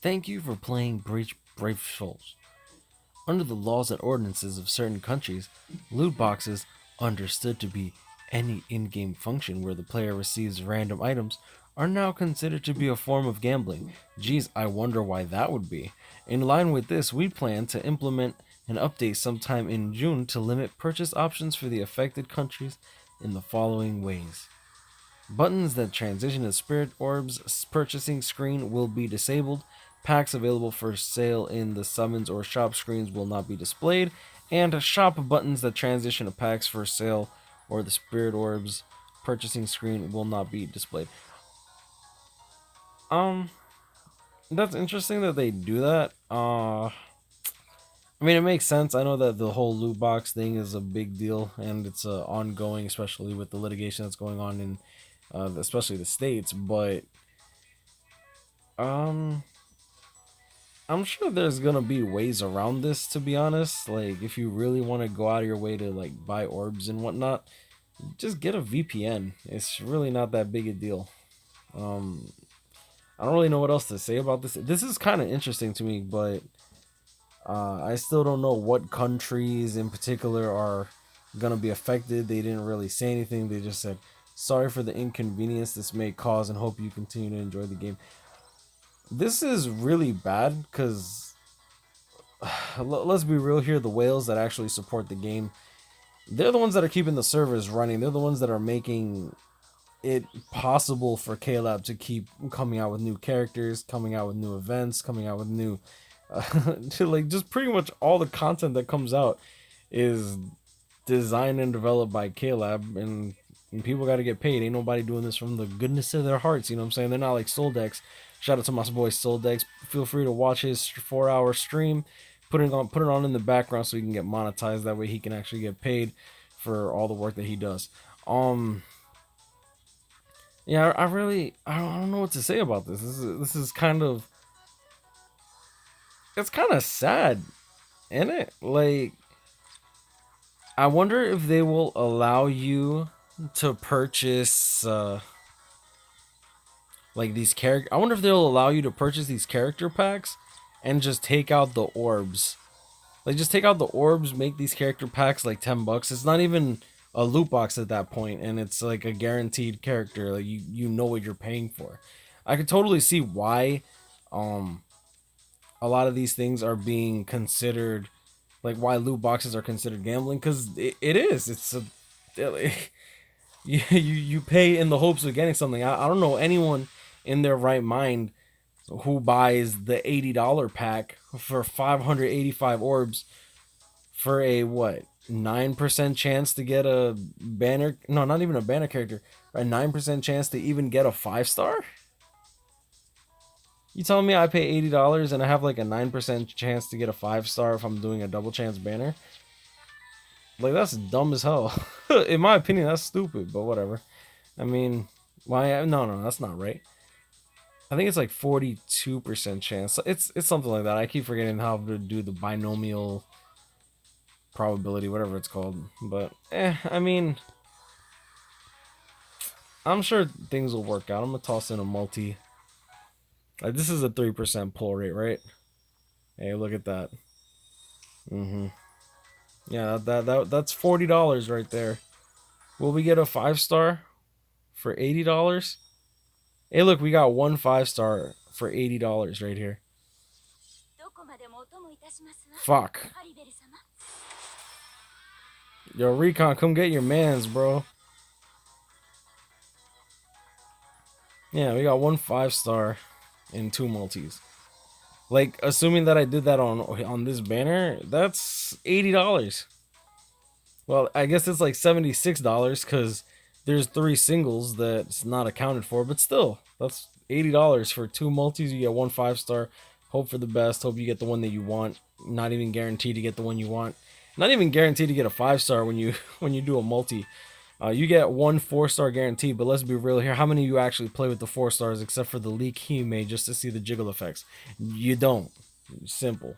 Thank you for playing Breach Brave Souls. Under the laws and ordinances of certain countries, loot boxes, understood to be any in-game function where the player receives random items, are now considered to be a form of gambling. Geez, I wonder why that would be. In line with this, we plan to implement an update sometime in June to limit purchase options for the affected countries in the following ways. Buttons that transition to Spirit Orbs purchasing screen will be disabled. Packs available for sale in the summons or shop screens will not be displayed. And shop buttons that transition to packs for sale or the Spirit Orbs purchasing screen will not be displayed. That's interesting that they do that. I mean, it makes sense. I know that the whole loot box thing is a big deal, and it's ongoing, especially with the litigation that's going on in, especially the states. But I'm sure there's gonna be ways around this. To be honest, like if you really want to go out of your way to like buy orbs and whatnot, just get a VPN. It's really not that big a deal. I don't really know what else to say about this. This is kind of interesting to me, but I still don't know what countries in particular are gonna be affected. They didn't really say anything. They just said, sorry for the inconvenience this may cause and hope you continue to enjoy the game. This is really bad because, let's be real here, the whales that actually support the game, they're the ones that are keeping the servers running. They're the ones that are making it possible for KLab to keep coming out with new characters, coming out with new events, coming out with new like just pretty much all the content that comes out is designed and developed by KLab, and people got to get paid. Ain't nobody doing this from the goodness of their hearts, you know what I'm saying? They're not like Soldex. Shout out to my boy Soldex. Feel free to watch his 4-hour stream, put it on in the background so he can get monetized. That way he can actually get paid for all the work that he does. Yeah, I don't know what to say about this. This is kind of, it's kind of sad, isn't it? Like, I wonder if they will allow you to purchase like these character. I wonder if they'll allow you to purchase these character packs and just take out the orbs. Like, just take out the orbs, make these character packs like $10. It's not even a loot box at that point, and it's like a guaranteed character. Like you know what you're paying for. I could totally see why a lot of these things are being considered, like why loot boxes are considered gambling, because it is. It's a you pay in the hopes of getting something. I don't know anyone in their right mind who buys the $80 pack for 585 orbs for a what, 9% chance to get a banner, no, not even a banner character, a 9% chance to even get a 5-star. You telling me I pay $80 and I have like a 9% chance to get a 5-star if I'm doing a double chance banner? Like, that's dumb as hell. In my opinion, that's stupid, but whatever. I mean, why? No, that's not right. I think it's like 42% chance. It's something like that. I keep forgetting how to do the binomial probability, whatever it's called. But I mean, I'm sure things will work out. I'm gonna toss in a multi. Like, this is a 3% pull rate, right? Hey, look at that. Yeah, that's $40 right there. Will we get a 5-star for $80? Hey, look, we got one 5-star for $80 right here. Fuck. Yo, Recon, come get your mans, bro. Yeah, we got one 5-star and 2 multis. Like, assuming that I did that on this banner, that's $80. Well, I guess it's like $76 because there's 3 singles that's not accounted for, but still, that's $80 for 2 multis. You get one 5-star. Hope for the best. Hope you get the one that you want. Not even guaranteed to get the one you want. Not even guaranteed to get a 5-star when you do a multi. You get one 4-star guarantee, but let's be real here. How many of you actually play with the 4 stars except for the leak he made just to see the jiggle effects? You don't. Simple.